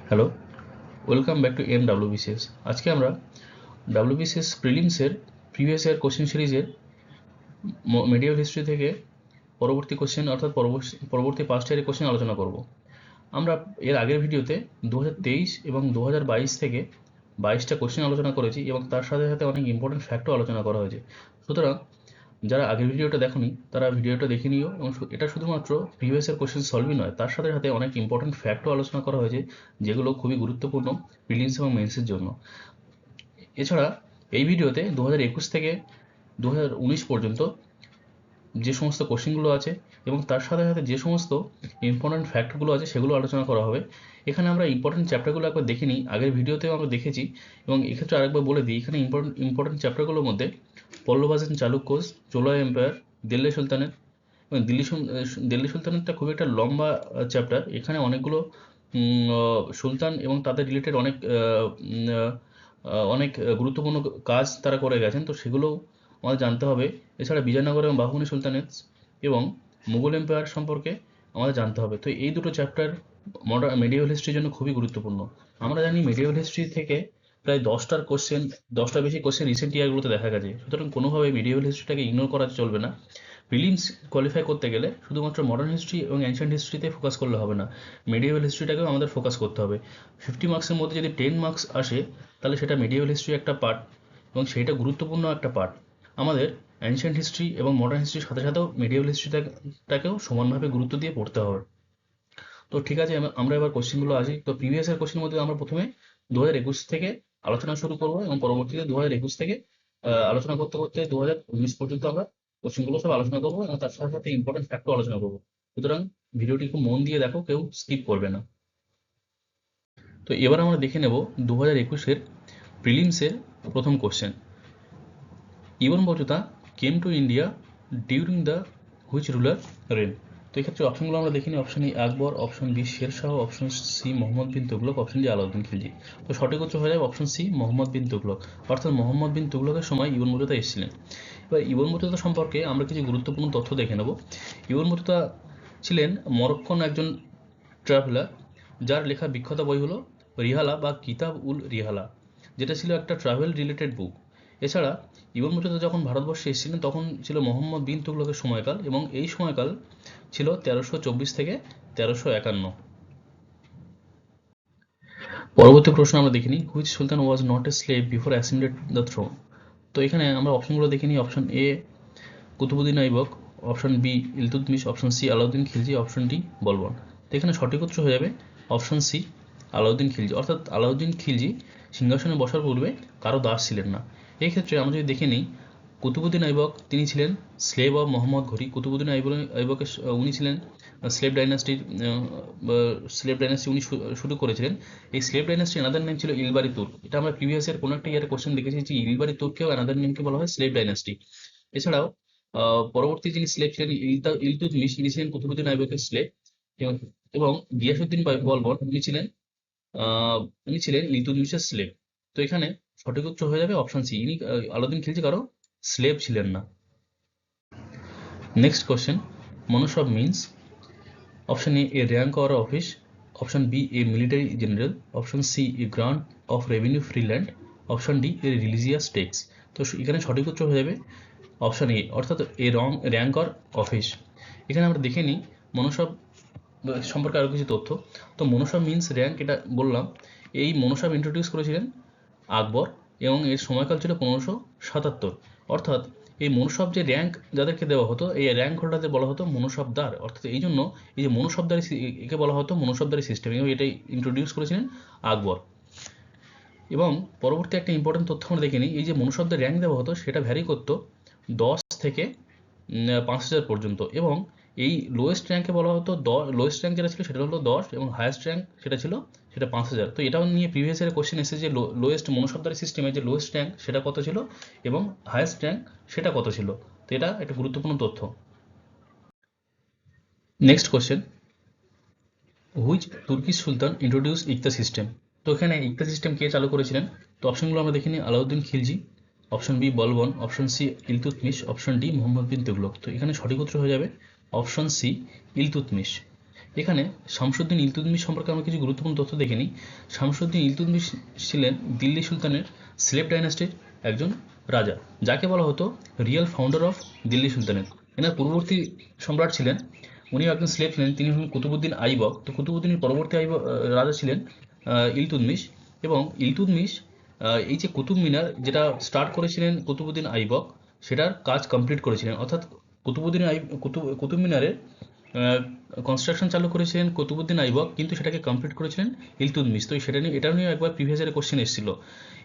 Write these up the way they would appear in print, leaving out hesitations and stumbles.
Hello, welcome back to WBCS. আজকে আমরা WBCS প্রিলিমসের previous year question সিরিজের মেডিয়েভাল হিস্ট্রি থেকে পরবর্তী কোশ্চেন অর্থাৎ পরবর্তী পাস্ট ইয়ারের কোশ্চেন আলোচনা করব। আমরা এর আগের ভিডিওতে 2023 এবং 2022 থেকে 22টা কোশ্চেন আলোচনা করেছি এবং তার সাথে সাথে অনেক ইম্পর্টেন্ট ফ্যাক্টও আলোচনা করা হয়েছে। সুতরাং যারা আগের ভিডিওটা দেখোনি তারা ভিডিওটা দেখে নিও, এবং এটা শুধুমাত্র প্রিভিয়াস ইয়ার কোশ্চেন সলভই নয়, তার সাথে সাথে অনেক ইম্পর্টেন্ট ফ্যাক্টও আলোচনা করা হয়েছে যেগুলো খুবই গুরুত্বপূর্ণ প্রিলিমস এবং মেন্সের জন্য। এছাড়া এই ভিডিওতে 2021 থেকে 2019 পর্যন্ত যে সমস্ত কোশ্চেনগুলো আছে এবং তার সাথে সাথে যে সমস্ত ইম্পর্টেন্ট ফ্যাক্টগুলো আছে সেগুলো আলোচনা করা হবে। এখানে আমরা ইম্পর্টেন্ট চ্যাপ্টারগুলো একবার দেখে নিই, আগের ভিডিওতেও আমরা দেখেছি, এবং এক্ষেত্রে আরেকবার বলে দিই। এখানে ইম্পর্টেন্ট চ্যাপ্টারগুলোর মধ্যে Pallavas and Chalukyas, Chola empire, Delhi sultanate, এবং দিল্লি সুলতানেটটা খুব একটা লম্বা চ্যাপ্টার। এখানে অনেকগুলো সুলতান এবং তাদের রিলেটেড অনেক গুরুত্বপূর্ণ কাজ তারা করে গেছেন, তো সেগুলো আমাদের জানতে হবে। এছাড়া বিজয়নগর এবং বাহুনী সুলতানেট এবং মুঘল এম্পায়ার সম্পর্কে আমাদের জানতে হবে। তো এই দুটো চ্যাপ্টার মেডিয়েভাল হিস্ট্রির জন্য খুবই গুরুত্বপূর্ণ। আমরা জানি মেডিয়েভাল হিস্ট্রি থেকে প্রায় 10টার বেশি কোশ্চেন রিসেন্ট ইয়ারগুলোতে দেখা গেছে। সুতরাং কোনোভাবে মেডিয়েভাল হিস্ট্রিটাকে ইগনোর করা চলবে না। প্রিলিমস কোয়ালিফাই করতে গেলে শুধুমাত্র মডার্ন হিস্ট্রি এবং অ্যানশিয়েন্ট হিস্ট্রিতে ফোকাস করলে হবে না, মেডিয়েভাল হিস্ট্রিটাকেও আমাদের ফোকাস করতে হবে। 50 মার্কসের মধ্যে যদি 10 মার্কস আসে তাহলে সেটা মেডিয়েভাল হিস্ট্রি একটা পার্ট, এবং সেটা গুরুত্বপূর্ণ একটা পার্ট। আমাদের অ্যানশিয়েন্ট হিস্ট্রি এবং মডার্ন হিস্ট্রির সাথে সাথেও মেডিয়েভাল হিস্ট্রিটাকেও সমানভাবে গুরুত্ব দিয়ে পড়তে হবে। তো ঠিক আছে, আমরা এবার কোশ্চেনগুলো আসি। তো প্রিভিয়াস ইয়ার কোশ্চেনের মধ্যে আমরা প্রথমে 2021 থেকে আলোচনা শুরু করবো, এবং পরবর্তীতে 2021 থেকে আলোচনা করতে করতে 2019 পর্যন্ত আমরা কোশ্চেনগুলো সব আলোচনা করবো, এবং তার সাথে সাথে ইম্পর্টেন্ট ফ্যাক্টও আলোচনা করবো। সুতরাং ভিডিওটি খুব মন দিয়ে দেখো, কেউ স্কিপ করবে না। তো এবার আমরা দেখে নেব 2021-এর প্রিলিমসের প্রথম question. Ibn Battuta came to India during the which ruler reign? তো এক্ষেত্রে অপশনগুলো আমরা দেখিনি। Option E Akbar, option B Sher Shah, option C Mohammad bin Tughlaq, option D Alauddin Khilji. তো সঠিক উত্তর হয়ে যাবে অপশন সি মোহাম্মদ বিন তুগলক। অর্থাৎ মোহাম্মদ বিন তুগলকের সময় ইবন বতুতা এসেছিলেন। এবার ইবন বতুতা সম্পর্কে আমরা কিছু গুরুত্বপূর্ণ তথ্য দেখে নেব। ইবন বতুতা ছিলেন মরক্কন একজন ট্রাভেলার, যার লেখা বিখ্যাত বই হলো রিহালা বা কিতাব উল রিহালা, যেটা ছিল একটা ট্রাভেল রিলেটেড বুক। এছাড়া ইবন বতুতা যখন ভারতবর্ষে এসেছিলেন তখন ছিল মোহাম্মদ বিন তুগলকের সময়কাল, এবং এই সময়কাল ছিল 1324 থেকে 1351। পরবর্তী প্রশ্ন আমরা দেখিনি, which sultan was not a slave before ascended the throne? তো এখানে আমরা অপশনগুলো দেখিনি। Option A Qutbuddin Aibak, option B Iltutmish, option C Alauddin Khilji, option D Balban. তো এখানে সঠিক উত্তর হয়ে যাবে অপশন সি আলাউদ্দিন খিলজি। অর্থাৎ আলাউদ্দিন খিলজি সিংহাসনে বসার পূর্বে কারো দাস ছিলেন না। এই ক্ষেত্রে আমরা যদি দেখে নিই, কুতুবুদ্দিন আইবক তিনি ছিলেন স্লেভ অফ মোহাম্মদ ঘুরি। কুতুবুদ্দিন আইবকের উনি ছিলেন স্লেভ ডাইনাস্টি উনি শুরু করেছিলেন। এই স্লেভ ডাইনাস্টি এনাদের নেম ছিল ইলবারি তুর্ক। এটা আমরা প্রিভিয়াস ইয়ার কোনো একটা ইয়ারে কোশ্চেন দেখেছি যে ইলবারি তুর্ককেও এনাদের নেমকে বলা হয় স্লেভ ডাইনাস্টি। এছাড়াও পরবর্তী যিনি স্লেভ ছিলেন ইলতুৎমিশ, ইনি ছিলেন কুতুবুদ্দিন আইবকের স্লেভ, এবং গিয়াসুদ্দিন বলবন উনি ছিলেন ইলতুৎমিশের স্লেভ। তো এখানে সঠিক উত্তর হয়ে যাবে অপশন সি, ইনি আলাউদ্দিন খিলজি কারো স্লেভ ছিলেন না। Next question, mansab means option A rank or office, option B a military general, option C a grant of revenue free land, option D a religious tax. তো এখানে সঠিক উত্তর হয়ে যাবে অপশন এ, অর্থাৎ এ র্যাঙ্ক অর অফিস। এখানে আমরা দেখে নিই মনোসব সম্পর্কে আরও কিছু তথ্য। তো মনোসব মিন্স র্যাঙ্ক, এটা বললাম। এই মনোসব ইন্ট্রোডিউস করেছিলেন আকবর, এবং এর সময়কাল ছিল 1577। অর্থাৎ এই মনোসব যে র্যাঙ্ক যাদেরকে দেওয়া হতো, এই র্যাঙ্ক হোল্ডারদের বলা হতো মনোসবদার। অর্থাৎ এই জন্য এই যে মনোসবদারি, একে বলা হতো মনোসবদারি সিস্টেম, এবং এটাই ইন্ট্রোডিউস করেছিলেন আকবর। এবং পরবর্তী একটা ইম্পর্টেন্ট তথ্য আমরা দেখে নিই, এই যে মনুষ্যদের র্যাঙ্ক দেওয়া হতো সেটা ভ্যারি করতো 10 থেকে 5000 পর্যন্ত, এবং এই লোয়েস্ট র্যাঙ্কে বলা হতো লোয়েস্ট র্যাঙ্ক যেটা ছিল সেটা হলো 10, এবং হায়েস্ট র্যাঙ্ক সেটা 5000। তো এটাও নিয়ে প্রিভিয়াস ইয়ারে কোশ্চেন এসেছে যে লোয়েস্ট মনুষ্যদের সিস্টেমে যে লোয়েস্ট র্যাঙ্ক সেটা কত ছিল এবং হায়েস্ট র্যাঙ্ক সেটা কত ছিল। তো এটা একটা গুরুত্বপূর্ণ তথ্য। Next question, which Turkish sultan introduce iqta system? তো এখানে ইকতা সিস্টেম কে চালু করেছিলেন? তো অপশনগুলো আমরা দেখিনি, Alauddin Khilji, option B Balban, option C Iltutmish, option D Mohammad bin Tughlaq. তো এখানে সঠিক উত্তর হয়ে যাবে অপশন সি ইলতুৎমিশ। এখানে শামসুদ্দিন ইলতুৎমিশ সম্পর্কে আমরা কিছু গুরুত্বপূর্ণ তথ্য দেখে নিই। শামসুদ্দিন ইলতুৎমিশ ছিলেন দিল্লি সুলতানের স্লেভ ডাইনাস্টির একজন রাজা, যাকে বলা হতো real founder of Delhi sultanate. এনার পূর্ববর্তী সম্রাট ছিলেন, উনিও একজন স্লেভ ছিলেন, তিনি হলেন কুতুবুদ্দিন আইবক। তো কুতুবুদ্দিনের পরবর্তী রাজা ছিলেন ইলতুৎমিশ। এবং ইলতুৎমিশ এই যে কুতুব মিনার যেটা স্টার্ট করেছিলেন কুতুবুদ্দিন আইবক, সেটার কাজ কমপ্লিট করেছিলেন। অর্থাৎ কুতুব মিনারের কনস্ট্রাকশন চালু করেছিলেন কুতুবুদ্দিন আইবক, কিন্তু সেটাকে কমপ্লিট করেছিলেন ইলতুৎমিশ। তো এটা নিয়ে একবার প্রিভিয়াস ইয়ারে কোশ্চেন এসেছিল।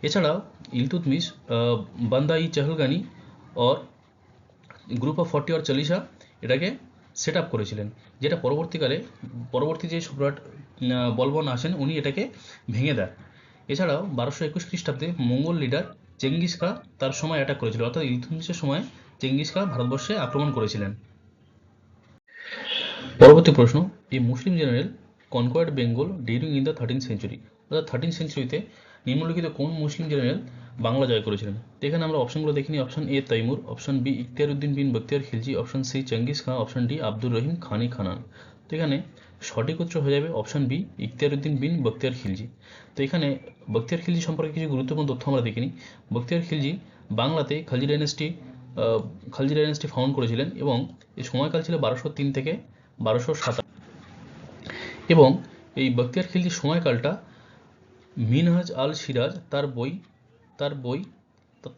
এছাড়াও Iltutmish Banda e Chahalgani or group of 40 or Chalisa এটাকে সেট আপ করেছিলেন, যেটা পরবর্তী যে সম্রাট বলবন আসেন উনি এটাকে ভেঙে দেন। এছাড়াও 1221 খ্রিস্টাব্দে মঙ্গল লিডার চেঙ্গিস খা তার সময় অ্যাটাক করেছিল, অর্থাৎ ইলতুৎমিশের সময় চেঙ্গিস খা ভারতবর্ষে আক্রমণ করেছিলেন। পরবর্তী প্রশ্ন, এই Muslim general conquered Bengal during in the 13th century, অর্থাৎ 13th সেঞ্চুরিতে নিম্নলিখিত কোন মুসলিম জেনারেল বাংলা জয় করেছিলেন? তো এখানে আমরা অপশনগুলো দেখিনি। Option A Timur, option B Ikhtiyar uddin bin Bakhtiyar Khilji, option C Genghis Khan, option D Abdur Rahim Khani Khanan. তো এখানে সঠিক উত্তর হয়ে যাবে অপশন বি ইখতিয়ার উদ্দিন বিন বখতিয়ার খিলজি। তো এখানে বখতিয়ার খিলজি সম্পর্কে কিছু গুরুত্বপূর্ণ তথ্য আমরা দেখিনি। বখতিয়ার খিলজি বাংলাতে খালজি ডাইনেস্টি ফাউন্ড করেছিলেন এবং এই সময়কাল ছিল 1203 থেকে 1207। এবং এই বখতিয়ার খিলজির সময়কালটা মিনহাজ আল সিরাজ তার বই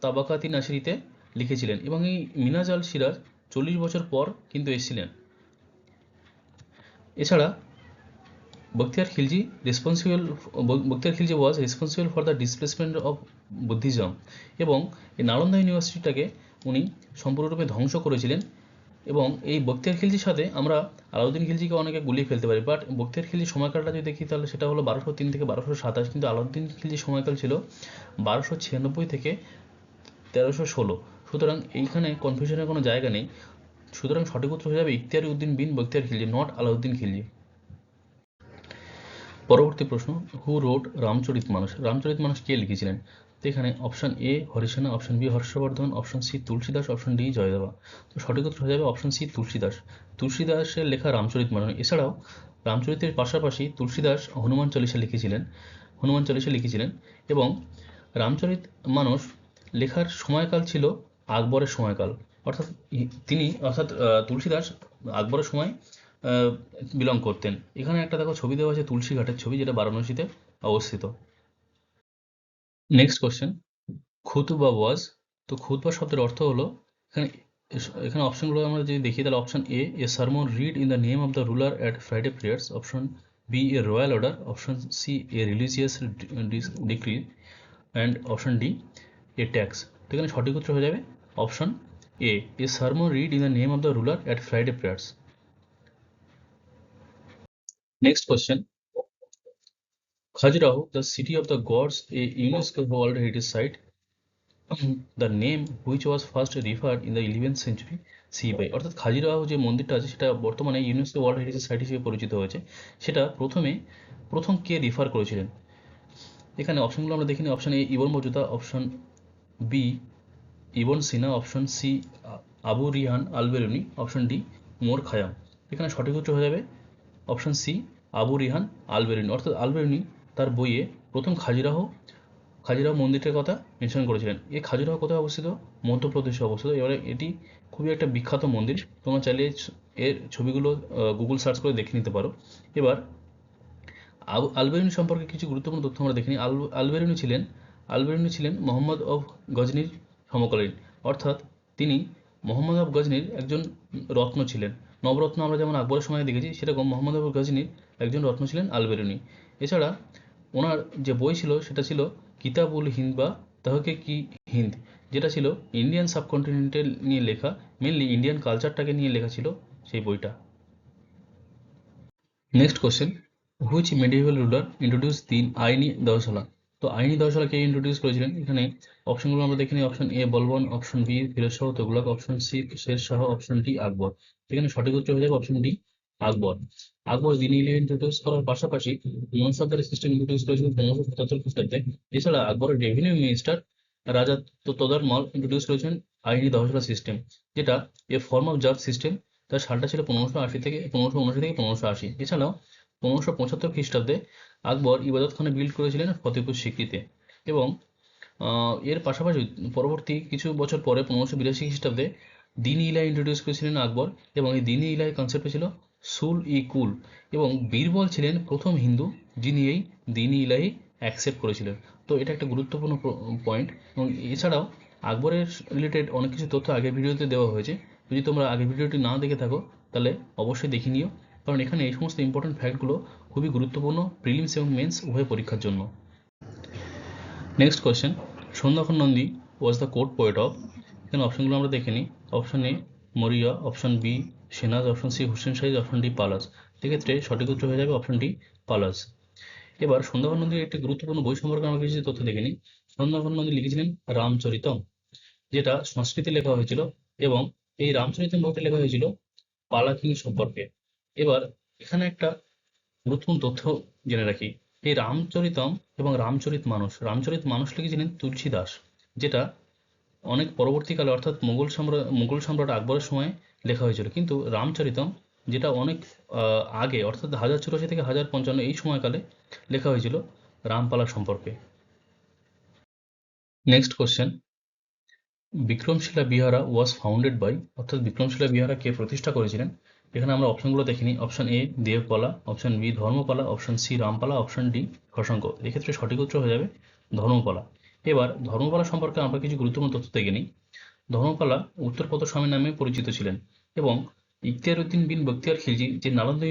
তাবাকাতি নাসিরিতে লিখেছিলেন। এবং এই মিনহাজ আল সিরাজ 40 বছর পর কিন্তু এসেছিলেন। এছাড়া Bakhtiyar Khilji was responsible for the displacement of Buddhism, এবং এই নালন্দা ইউনিভার্সিটিটাকে উনি সম্পূর্ণরূপে ধ্বংস করেছিলেন। এবং এই বখতিয়ার খিলজির সাথে আমরা আলাউদ্দিন খিলজিকে অনেকে গুলিয়ে ফেলতে পারি, বাট বখতিয়ার খিলজির সময়কালটা যদি দেখি তাহলে সেটা হলো 1203 থেকে 1227, কিন্তু আলাউদ্দিন খিলজির সময়কাল ছিল 1296 থেকে 1316। সুতরাং এইখানে কনফিউশনের কোনো জায়গা নেই। সুতরাং সঠিক উত্তর হয়ে যাবে ইখতিয়ার উদ্দিন বিন বখতিয়ার খিলজি, নট আলাউদ্দিন খিলজি। পরবর্তী প্রশ্ন, হু রোড রামচরিতমানস? রামচরিতমানস কে লিখেছিলেন? তো এখানে option A Harisena, option B Harshavardhana, option C Tulsidas, option D Jayadeva. তো সঠিক উত্তর হয়ে যাবে অপশন সি তুলসীদাসের লেখা রামচরিতমানস। এছাড়াও রামচরিতের পাশাপাশি তুলসীদাস হনুমান চালিসা লিখেছিলেন। এবং রামচরিত মানস লেখার সময়কাল ছিল আকবরের সময়কাল, অর্থাৎ তুলসীদাস আকবরের সময় বিলং করতেন। এখানে একটা দেখো ছবি দেওয়া আছে তুলসী ঘাটের ছবি, যেটা বারাণসীতে অবস্থিত। নেক্সট কোশ্চেন, খুতবা ওয়াজ। তো খুতবা শব্দের অর্থ হলো, এখানে এখানে অপশনগুলো আমরা যদি দেখি তাহলে option A sermon read in the name of the ruler at Friday prayers, option B a royal order, option C a religious decree, and option D a tax. তো এখানে সঠিক উত্তর হয়ে যাবে option A sermon read in the name of the ruler at Friday prayers. Next question, Khajuraho, the city of the gods, a UNESCO World Heritage Site, the name which was first referred in the 11th century CE by, অর্থাৎ খাজুরাহো যে মন্দিরটা আছে সেটা বর্তমানে UNESCO world heritage site হিসেবে পরিচিত হয়েছে। সেটা প্রথম কে রিফার করেছিলেন? এখানে অপশনগুলো আমরা দেখিনি। Option A Ibn Battuta, option B Ibn Sina, option C Abu Rayhan Al Biruni, option D Omar Khayyam. এখানে সঠিক উত্তর হয়ে যাবে option C Abu Rayhan Al Biruni, অর্থাৎ আল বেরুনি তার বইয়ে প্রথম খাজুরাহো মন্দিরটার কথা মেনশন করেছিলেন। এই খাজুরাহো কোথায় অবস্থিত? মধ্যপ্রদেশে অবস্থিত। এবারে এটি খুবই একটা বিখ্যাত মন্দির, তোমরা চাইলে এর ছবিগুলো গুগল সার্চ করে দেখে নিতে পারো। এবার আল বেরুনি সম্পর্কে কিছু গুরুত্বপূর্ণ তথ্য আমরা দেখিনি। আল বেরুনি ছিলেন মোহাম্মদ অফ গজনির সমকালীন, অর্থাৎ তিনি মোহাম্মদ অফ গজনির একজন রত্ন ছিলেন। নবরত্ন আমরা যেমন আকবরের সময় দেখেছি, সেরকম মোহাম্মদ অফ গজনির একজন রত্ন ছিলেন আল বেরুনি। এছাড়া ওনার যে বই ছিল সেটা ছিল কিতাবুল হিন্দ বা তহকে কি হিন্দ, যেটা ছিল ইন্ডিয়ান সাবকন্টিনেন্টের নিয়ে লেখা, মেনলি ইন্ডিয়ান কালচারটাকে নিয়ে লেখা ছিল সেই বইটা। Next question, which medieval ruler introduce the Ain-i Dahsala? তো আইনি দহশালা কে ইন্ট্রোডিউস করেছিলেন? এখানে অপশনগুলো আমরা দেখে নিই। Option A Balban, option B Firoz Shah Tughlaq, option C Sher Shah, option D Akbar. এখানে সঠিক উত্তর হয়ে যাবে অপশন ডি আকবর। আকবর দিন ইন্ট্রোডিউস করার পাশাপাশি মনসবদারি সিস্টেম ইন্ট্রোডিউস করেছিলেন 1577 খ্রিস্টাব্দে। এছাড়া আকবরের রেভিনিউ মিনিস্টার রাজা তদরমল ইন্ট্রোডিউস করেছেন আইনি দহশালা সিস্টেম, যেটা এ ফর্ম অফ জাজ সিস্টেম তার সালটা ছিল 1580 থেকে 1580। এছাড়াও 1575 খ্রিস্টাব্দে আকবর ইবাদত খানা বিল্ড করেছিলেন ফতেপুর সিক্রিতে। এবং এর পাশাপাশি পরবর্তী কিছু বছর পরে 1582 খ্রিস্টাব্দে দিন-ই ইলাহি ইন্ট্রোডিউস করেছিলেন আকবর, এবং এই দিন-ই ইলাহি কনসেপ্টে ছিল সুল-ই-কুল, এবং বীরবল ছিলেন প্রথম হিন্দু যিনি এই দিন-ই ইলাহি অ্যাকসেপ্ট করেছিলেন। তো এটা একটা গুরুত্বপূর্ণ পয়েন্ট। এবং এছাড়াও আকবরের রিলেটেড অনেক কিছু তথ্য আগের ভিডিওতে দেওয়া হয়েছে। যদি তোমরা আগের ভিডিওটি না দেখে থাকো তাহলে অবশ্যই দেখে নিও, কারণ এখানে এই সমস্ত ইম্পর্টেন্ট ফ্যাক্টগুলো খুবই গুরুত্বপূর্ণ প্রিলিমস এবং মেন্স উভয় পরীক্ষার জন্য। Next question, Sandhyakar Nandi was the court poet of. এখানে অপশনগুলো আমরা দেখে নিই। Option A Mauryas, option B Senas, option C Hussain Shahi, option D Palas. এক্ষেত্রে সঠিক উত্তর হয়ে যাবে অপশন ডি পালাস। এবার সন্ধ্যাকর নন্দীর একটি গুরুত্বপূর্ণ বই সম্পর্কে আমরা কিছু তথ্য দেখে নিই। সন্ধ্যাকর নন্দী লিখেছিলেন রামচরিতম, যেটা সংস্কৃতে লেখা হয়েছিল, এবং এই রামচরিতম বইটা লেখা হয়েছিল পালাকিনী সম্পর্কে। এবার এখানে একটা গুরুত্বপূর্ণ তথ্য জেনে রাখি। এই রামচরিতম এবং রামচরিত মানুষ লিখেছিলেন তুলসী দাস, যেটা অনেক পরবর্তীকালে অর্থাৎ মুঘল সম্রাট আকবরের সময় লেখা হয়েছিল। কিন্তু রামচরিতম যেটা অনেক আগে অর্থাৎ 1084 থেকে 1055 এই সময়কালে লেখা হয়েছিল রামপালা সম্পর্কে। Next question, Vikramashila vihara was founded by, অর্থাৎ বিক্রমশিলা বিহারা কে প্রতিষ্ঠা করেছিলেন। এখানে আমরা অপশনগুলো দেখিনি। Option A Devapala, option B Dharmapala, option C Rampala, option D Shashanka. এক্ষেত্রে সঠিক উত্তর হয়ে যাবে ধর্মপালা। এবার ধর্মপালা সম্পর্কে আমরা কিছু গুরুত্বপূর্ণ তথ্য দেখে নিই। ধর্মপালা উত্তরপদ স্বামী নামে পরিচিত ছিলেন, এবং ইখতিয়ার উদ্দিন বিন বখতিয়ার খিলজি যে নালন্দা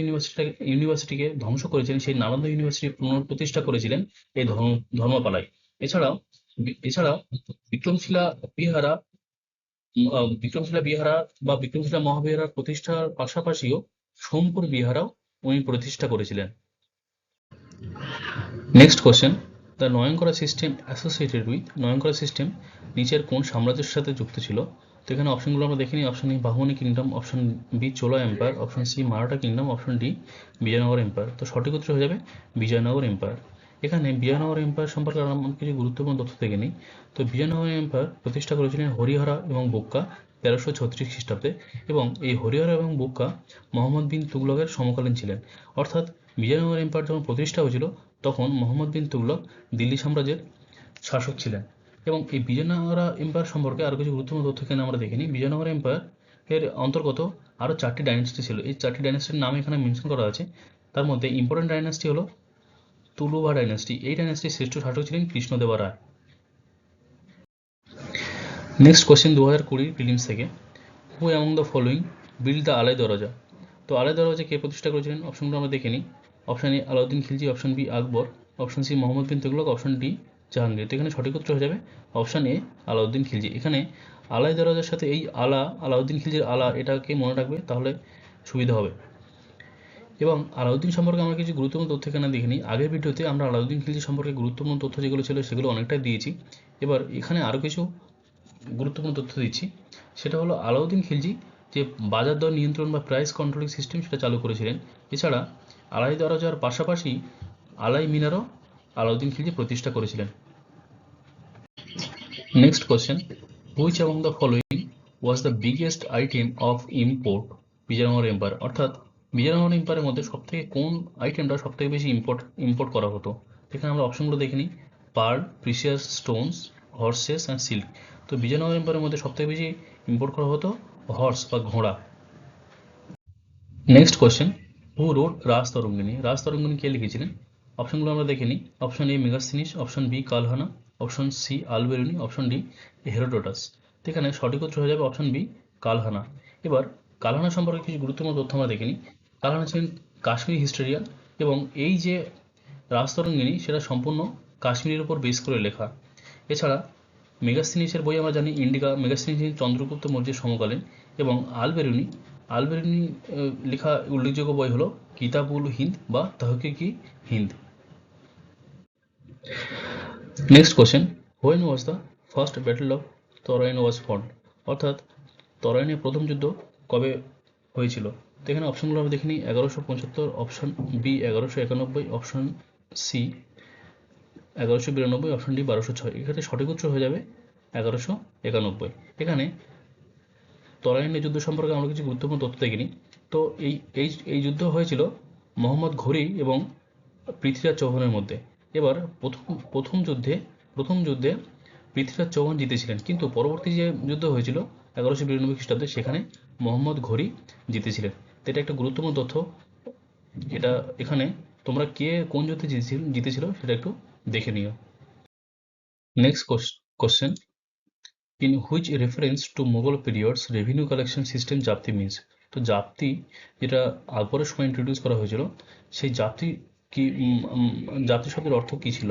ইউনিভার্সিটিকে ধ্বংস করেছিলেন, সেই নালন্দা ইউনিভার্সিটি পুনঃপ্রতিষ্ঠা করেছিলেন এই ধর্মপালায়। এছাড়াও এছাড়াও বিক্রমশিলা বিহারা বিক্রমশিলা বিহারা বা বিক্রমশিলা মহাবিহারার প্রতিষ্ঠার পাশাপাশিও সোমপুর বিহারাও উনি প্রতিষ্ঠা করেছিলেন। Next question, the Nayankara system associated with, Nayankara system নিচের কোন সাম্রাজ্যের সাথে যুক্ত ছিল। তো এখানে অপশনগুলো আমরা দেখে নিই। Option A Bahmani kingdom, option B Chola empire, option C Maratha kingdom, option D Vijayanagara empire. তো সঠিক উত্তর হয়ে যাবে বিজয়নগর এম্পায়ার। এখানে বিজয়নগর এম্পায়ার সম্পর্কে আমরা কিছু গুরুত্বপূর্ণ তথ্য দেখে নিই। তো বিজয়নগর এম্পায়ার প্রতিষ্ঠা করেছিলেন হরিহরা এবং বুক্কা 1336 খ্রিস্টাব্দে, এবং এই হরিহরা এবং বুক্কা মোহাম্মদ বিন তুগলকের সমকালীন ছিলেন। অর্থাৎ বিজয়নগর এম্পায়ার যখন প্রতিষ্ঠা হয়েছিল তখন মোহাম্মদ বিন তুগলক দিল্লি সাম্রাজ্যের শাসক ছিলেন। এবং এই বিজয়নগর এম্পায়ার সম্পর্কে আরও কিছু গুরুত্বপূর্ণ তথ্য এখানে আমরা দেখিনি। বিজয়নগর এম্পায়ার এর অন্তর্গত আরও 4টি ডাইনেস্টি ছিল। এই 4টি ডাইনেস্টির নাম এখানে মেনশন করা আছে। তার মধ্যে ইম্পর্টেন্ট ডাইনেস্টি হলো তুলুভা ডাইনেস্টি। এই ডাইনেস্টির শ্রেষ্ঠ শাসক ছিলেন কৃষ্ণদেবা রায়। নেক্সট কোশ্চেন 2020 প্রিলিমস থেকে, হু among the following build the আলাই দরজা। তো আলাই দরজা কে প্রতিষ্ঠা করেছিলেন, অপশনগুলো আমরা দেখে নিই। Option A Alauddin Khilji, option B Akbar, option C Mohammad bin Tughlaq, option D Jahangir. তো এখানে সঠিক উত্তর হয়ে যাবে অপশন এ আলাউদ্দিন খিলজি। এখানে আলাই দরজার সাথে এই আলাউদ্দিন খিলজির আলা এটাকে মনে রাখবে, তাহলে সুবিধা হবে। এবং আলাউদ্দিন সম্পর্কে আমরা কিছু গুরুত্বপূর্ণ তথ্য এখানে দেখে নিই। আগের ভিডিওতে আমরা আলাউদ্দিন খিলজি সম্পর্কে গুরুত্বপূর্ণ তথ্য যেগুলো ছিল সেগুলো অনেকটাই দিয়েছি। এবার এখানে আরও কিছু গুরুত্বপূর্ণ তথ্য দিচ্ছি। সেটা হলো আলাউদ্দিন খিলজি যে বাজার দর নিয়ন্ত্রণ বা প্রাইস কন্ট্রোলিং সিস্টেম সেটা চালু করেছিলেন। এছাড়া আলাই দরজার পাশাপাশি আলাই মিনারও আলাউদ্দিন খিলজি প্রতিষ্ঠা করেছিলেন। Next question, which among the following was the biggest item of import Vijayanagar empire. অর্থাৎ বিজয়নগর এম্পায়ারের মধ্যে সবথেকে কোন আইটেমটা সবথেকে বেশি ইম্পোর্ট করা হতো। এখানে আমরা অপশনগুলো দেখে নিই। Pearl, precious stones, horses and silk. তো বিজয়নগর এম্পায়ারের মধ্যে সবথেকে বেশি ইম্পোর্ট করা হতো হর্স বা ঘোড়া। Next question, who wrote Rajatarangini. Rajatarangini কে লিখেছিলেন। অপশনগুলো আমরা দেখে নিই। Option A Megasthenes, option B Kalhana, option C Alberuni, option D Herodotus. তো এখানে সঠিক উত্তর হয়ে যাবে অপশন বি কালহানা। এবার কালহানা সম্পর্কে কিছু গুরুত্বপূর্ণ তথ্য আমরা দেখে নিই। কালহানা ছিলেন কাশ্মীরি হিস্টোরিয়ান, এবং এই যে রাজতরঙ্গিনী সেটা সম্পূর্ণ কাশ্মীরের উপর বেস করে লেখা। এছাড়া মেগাস্থিনিসের বই আমরা জানি ইন্ডিকা। মেগাস্থিনিস চন্দ্রগুপ্ত মৌর্যের সমকালীন। এবং আলবেরুনি লেখা উল্লেখযোগ্য বই হলো কিতাবুল হিন্দ বা Tahqiq-i Hind. Next question, when was the first battle of Tarain was fought. অর্থাৎ তরাইনের প্রথম যুদ্ধ কবে হয়েছিল। তো এখানে অপশনগুলো আমরা দেখে নিই। 1175, option B 1191, option C 1192, option D 1206। এক্ষেত্রে সঠিক উত্তর হয়ে যাবে 1191। এখানে তরাইনের যুদ্ধ সম্পর্কে আমরা কিছু গুরুত্বপূর্ণ তথ্য দেখিনি। তো এই যুদ্ধ হয়েছিল মোহাম্মদ ঘুরি এবং পৃথ্বীরাজ চৌহানের মধ্যে। এবার প্রথম যুদ্ধে পৃথ্বীরাজ চৌহান জিতেছিলেন, কিন্তু পরবর্তী যে যুদ্ধ হয়েছিল 1192 খ্রিস্টাব্দে সেখানে মোহাম্মদ ঘুরি জিতেছিলেন। তো এটা একটা গুরুত্বপূর্ণ তথ্য। এটা এখানে তোমরা কে কোন যুদ্ধে জিতেছিল সেটা একটু দেখে নিও। Next question, in which reference to Mughal periods revenue collection system zabti means. তো জাপ্তি যেটা আকবরের সময় ইন্ট্রোডিউস করা হয়েছিল, সেই জাপ্তি কি জাপ্তি শব্দের অর্থ কি ছিল?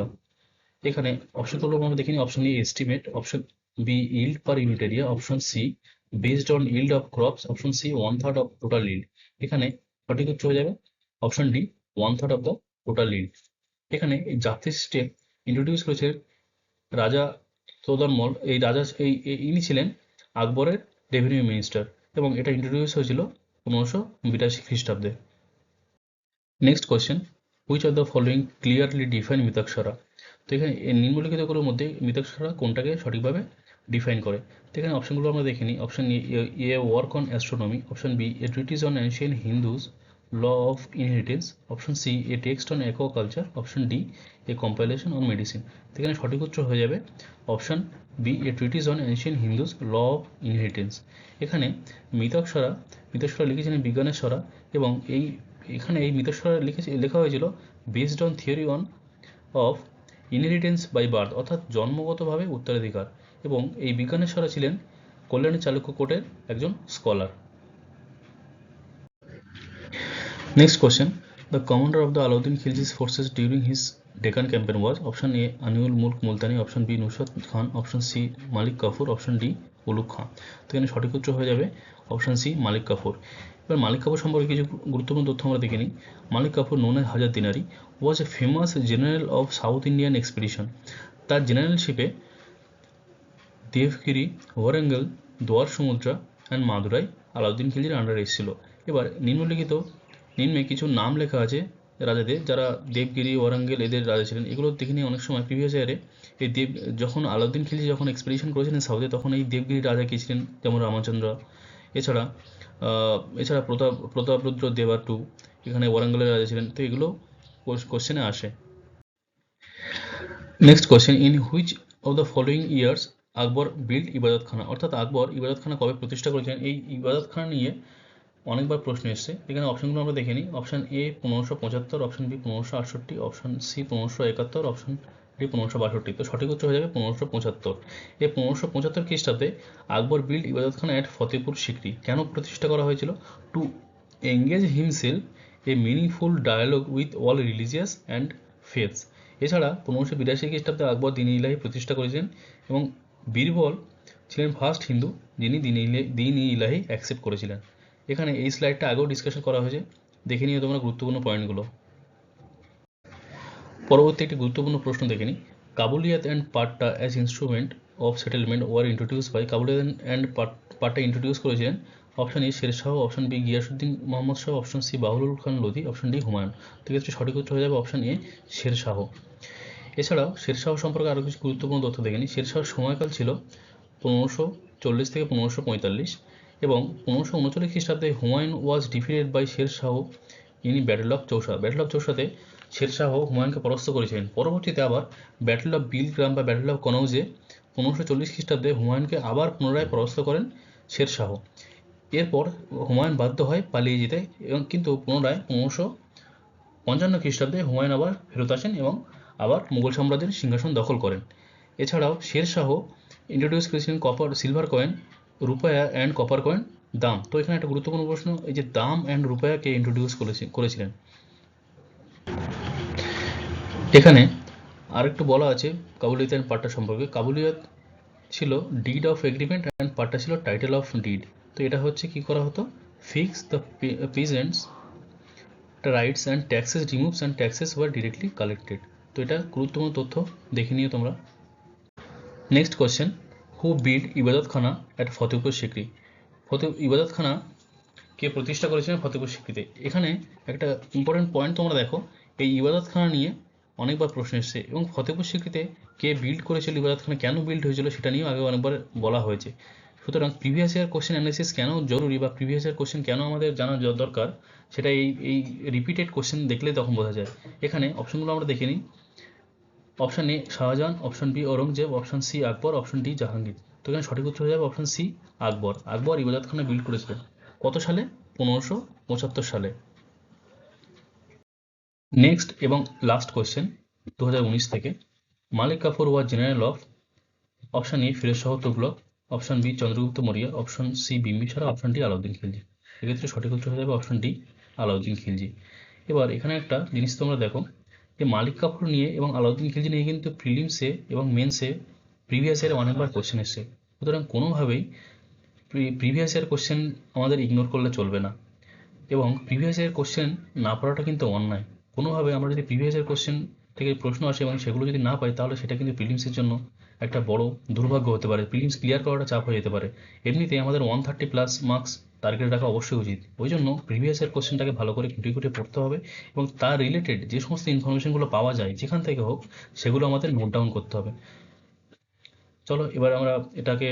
এখানে অপশনগুলো আমরা দেখিনি। Option A estimate, option B yield per unit area, option C based on yield of crops, option C 1/3 of total yield। এখানে সঠিক উত্তর হয়ে যাবে option D 1/3 of the total yield। এখানে এই জাপ্তি সিস্টেম ইন্ট্রোডিউস করেছে রাজা তোদরমল। এই রাজা ইনি ছিলেন আকবরের রেভিনিউ মিনিস্টার এবং এটা ইন্ট্রোডিউস হয়েছিল 1582 খ্রিস্টাব্দে। Next question, which of the following clearly define Mitakshara. তো এখানে নিম্নলিখিতগুলোর মধ্যে মিতাক্ষরা কোনটাকে সঠিকভাবে ডিফাইন করে? তো এখানে অপশনগুলো আমরা দেখে নিই। Option A work on astronomy, option B a treatise on ancient Hindus law of inheritance, option C a text on aquaculture, option D a compilation on medicine. তো এখানে সঠিক উত্তর হয়ে যাবে option B a treatise on ancient Hindus law of inheritance. এখানে মিতাক্ষরা লিখেছিলেন বিজ্ঞানের সরা এবং এখানে এই মিতাক্ষরা লেখা হয়েছিল based on theory of inheritance by birth, অর্থাৎ জন্মগতভাবে উত্তরাধিকার। এবং এই বিজ্ঞানেশ্বরা ছিলেন কল্যাণী চালুক্য কোর্টের একজন scholar. Next question, the commander of the Alauddin Khilji's forces during his Deccan campaign was. Option A Ainul Mulk Multani, option B Nusrat Khan, option C Malik Kafur, option D Ulugh Khan. তো এখানে সঠিক উত্তর হয়ে যাবে অপশন সি মালিক কাফুর। এবার মালিক কাফুর সম্পর্কে কিছু গুরুত্বপূর্ণ তথ্য আমরা দেখে নিই। মালিক Kafur known as Hazar Dinari was a famous general of South Indian expedition. তার জেনারেলশিপে দেবগিরি, ওয়ারাঙ্গল, দোয়ার সমুদ্রা অ্যান্ড মাদুরাই আলাউদ্দিন খিলজির আন্ডারে এসেছিল। এবার নিম্নে কিছু নাম লেখা আছে রাজাদের যারা দেবগিরি, ওয়ারাঙ্গল এদের রাজা ছিলেন। এগুলো দেখে নিয়ে অনেক সময় প্রিভিয়াস ইয়ারে এই যখন আলাউদ্দিন খিলজি যখন এক্সপিডিশন করেছিলেন সাউথে, তখন এই দেবগিরির রাজা কে ছিলেন, যেমন রামচন্দ্র। এছাড়া প্রতাপরুদ্র দেবা টু এখানে ওয়ারাঙ্গলের রাজা ছিলেন। তো এগুলো কোশ্চেনে আসে। Next question, in which of the following years Akbar build Ibadat Khana. অর্থাৎ আকবর ইবাদতখানা কবে প্রতিষ্ঠা করেছিলেন? এই ইবাদতখানা নিয়ে অনেকবার প্রশ্ন এসছে। এখানে অপশনগুলো আমরা দেখে নিই। Option A 1575, option B 1568, option C 1571, option D 1562। তো সঠিক উত্তর হয়ে যাবে 1575। এই 1575 খ্রিস্টাব্দে আকবর বিল্ড ইবাদতখানা অ্যাট ফতেপুর সিকরি। কেন প্রতিষ্ঠা করা হয়েছিল? To engage himself a meaningful dialogue with all religious and faiths. এছাড়া 1582 খ্রিস্টাব্দে আকবর দিন ইলাহি প্রতিষ্ঠা করেছিলেন এবং বীরবল ছিলেন ফার্স্ট হিন্দু যিনি দিন ইলাহি অ্যাকসেপ্ট করেছিলেন। এখানে এই স্লাইডটা আগেও ডিসকাশন করা হয়েছে, দেখে নিয়ে তোমরা গুরুত্বপূর্ণ পয়েন্টগুলো। পরবর্তী একটি গুরুত্বপূর্ণ প্রশ্ন দেখে নিই। Kabuliyat and patta as instrument of settlement were introduce by. Kabuliyat and patta introduce করেছিলেন option A Sher Shah, option B Ghiyasuddin Mohammad Shah, option C Bahlul Khan Lodhi, option D Humayun. তো ক্ষেত্রে সঠিক উত্তর হয়ে যাবে অপশন এ শেরশাহ। এছাড়াও শেরশাহ সম্পর্কে আরও কিছু গুরুত্বপূর্ণ তথ্য দেখে নিই। শেরশাহর সময়কাল ছিল 1540 থেকে 1545 এবং 1539 খ্রিস্টাব্দে Humayun was defeated by Sher Shah in battle of Chausa. Battle of চৌসাতে শেরশাহ হুমায়ুনকে পরাস্ত করেছিলেন। পরবর্তীতে আবার ব্যাটল অফ বিলগ্রাম বা ব্যাটল অফ কনৌজে 1540 খ্রিস্টাব্দে হুমায়ুনকে আবার পুনরায় পরাস্ত করেন শেরশাহ। এরপর হুমায়ুন বাধ্য হয় পালিয়ে যেতে এবং কিন্তু পুনরায় 1555 খ্রিস্টাব্দে হুমায়ুন আবার ফেরত আসেন এবং আবার মুঘল সাম্রাজ্যের সিংহাসন দখল করেন। এছাড়াও শেরশাহ ইন্ট্রোডিউস করেছিলেন silver coin, rupaya and copper coin, dam. তো এখানে একটা গুরুত্বপূর্ণ প্রশ্ন, এই যে দাম অ্যান্ড রুপায়াকে ইন্ট্রোডিউস করেছিলেন। এখানে আরেকটু বলা আছে কাবুলিয়াত অ্যান্ড পাট্টা সম্পর্কে। কাবুলিয়াত ছিল ডিড অফ এগ্রিমেন্ট অ্যান্ড পাট্টা ছিল টাইটেল অফ ডিড। তো এটা হচ্ছে কি করা হতো, fix the peasants rights and taxes removes and taxes were directly collected. তো এটা গুরুত্বপূর্ণ তথ্য, দেখে নিও তোমরা। Next question, who build Ibadatkhana at Fatehpur Sikri. Ibadatkhana কে প্রতিষ্ঠা করেছিলেন ফতেপুর সিকরিতে? এখানে একটা ইম্পর্টেন্ট পয়েন্ট তোমরা দেখো, এই ইবাদতখানা নিয়ে অনেকবার প্রশ্ন এসেছে এবং ফতেপুর সিকরিতে কে বিল্ড করেছিল ইবাদতখানা, কেন বিল্ড হয়েছিল সেটা নিয়েও আগে অনেকবার বলা হয়েছে। সুতরাং প্রিভিয়াস ইয়ার কোশ্চেন অ্যানালিসিস কেন জরুরি বা প্রিভিয়াস ইয়ার কোশ্চেন কেন আমাদের জানা দরকার সেটা এই রিপিটেড কোশ্চেন দেখলেই তখন বোঝা যায়। এখানে অপশনগুলো আমরা দেখে নিই। Option A Shahjahan, option B Aurangzeb, option C Akbar, option D Jahangir. তো এখানে সঠিক উত্তর হয়ে যাবে অপশন সি আকবর। আকবর ইবাদত খানা বিল্ড করেছিলেন কত সালে? 1575 সালে। নেক্সট এবং লাস্ট কোশ্চেন 2019 থেকে, Malik Kafur was general of, option A Firoz Shah Tughlaq, option B Chandragupta Maurya, option C Bimbisara, option D Alauddin Khilji. এক্ষেত্রে সঠিক উত্তর হয়ে যাবে অপশন ডি আলাউদ্দিন খিলজি। এবার এখানে একটা জিনিস তোমরা দেখো যে মালিক কাফুর নিয়ে এবং আলাউদ্দিন খিলজি নিয়ে কিন্তু প্রিলিমসে এবং মেন্সে প্রিভিয়াস ইয়ারে অনেকবার কোশ্চেন এসছে। সুতরাং কোনোভাবেই প্রিভিয়াস ইয়ার কোশ্চেন আমাদের ইগনোর করলে চলবে না, এবং প্রিভিয়াস ইয়ার কোশ্চেন না পড়াটা কিন্তু অন্যায়। কোনোভাবে আমরা যদি প্রিভিয়াস ইয়ার কোশ্চেন থেকে প্রশ্ন আসে এবং সেগুলো যদি না পাই তাহলে সেটা কিন্তু প্রিলিমসের জন্য একটা বড় দুর্ভাগ্য হতে পারে, প্রিলিমস ক্লিয়ার করাটা চাপ হয়ে যেতে পারে। এমনিতে আমাদের 130+ মার্কস টার্গেট রাখা অবশ্যই উচিত। ওই জন্য প্রিভিয়াস ইয়ার কোশ্চেনটাকে ভালো করে খুঁটিয়ে খুঁটিয়ে পড়তে হবে এবং তার রিলেটেড যে সমস্ত ইনফরমেশনগুলো পাওয়া যায় যেখান থেকে হোক সেগুলো আমাদের নোট ডাউন করতে হবে। চলো এবার আমরা এটাকে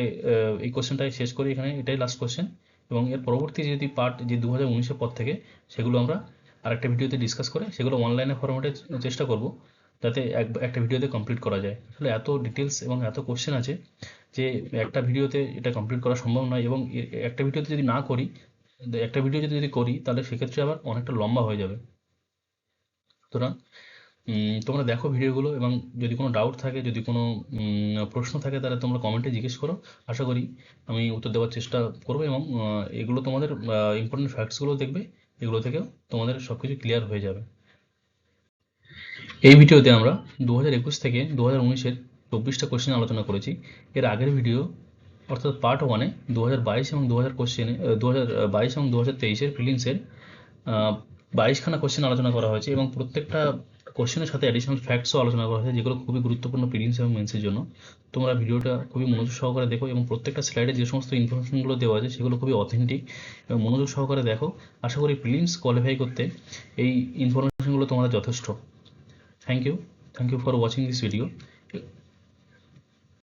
এই কোশ্চেনটাই শেষ করি এখানে, এটাই লাস্ট কোশ্চেন, এবং এর পরবর্তী যদি পার্ট যে 2019-এর পর থেকে সেগুলো আমরা আরেকটা ভিডিওতে ডিসকাস করে সেগুলো অনলাইনে ফরম্যাটে চেষ্টা করব যাতে একটা ভিডিওতে কমপ্লিট করা যায়। আসলে এত ডিটেলস এবং এত কোশ্চেন আছে যে একটা ভিডিওতে এটা কমপ্লিট করা সম্ভব নয়, এবং একটা ভিডিওতে যদি না করি, একটা ভিডিও যদি করি তাহলে সেক্ষেত্রে আবার অনেকটা লম্বা হয়ে যাবে। সুতরাং তোমরা দেখো ভিডিওগুলো, এবং যদি কোনো ডাউট থাকে, যদি কোনো প্রশ্ন থাকে তাহলে তোমরা কমেন্টে জিজ্ঞেস করো। আশা করি আমি উত্তর দেওয়ার চেষ্টা করবো, এবং এগুলো তোমাদের ইম্পর্টেন্ট ফ্যাক্টসগুলো দেখবে, এগুলো থেকেও তোমাদের সব কিছু ক্লিয়ার হয়ে যাবে। এই ভিডিওতে আমরা 2021 থেকে 2019-এর 24টা কোশ্চেন আলোচনা করেছি। এর আগের ভিডিও অর্থাৎ পার্ট 1-এ 2022 এবং 2022 এবং 2023-এর প্রিলিমসের 22খানা কোশ্চেন আলোচনা করা হয়েছে, এবং প্রত্যেকটা কোশ্চেনের সাথে অ্যাডিশনাল ফ্যাক্টসও আলোচনা করা হয়েছে যেগুলো খুবই গুরুত্বপূর্ণ প্রিলিমস এবং মেন্সের জন্য। তোমরা ভিডিওটা খুবই মনোযোগ সহকারে দেখো, এবং প্রত্যেকটা স্লাইডে যে সমস্ত ইনফরমেশনগুলো দেওয়া আছে সেগুলো খুবই অথেন্টিক, এবং মনোযোগ সহকারে দেখো। আশা করি প্রিলিমস কোয়ালিফাই করতে এই ইনফরমেশনগুলো তোমাদের যথেষ্ট। Thank you for watching this video.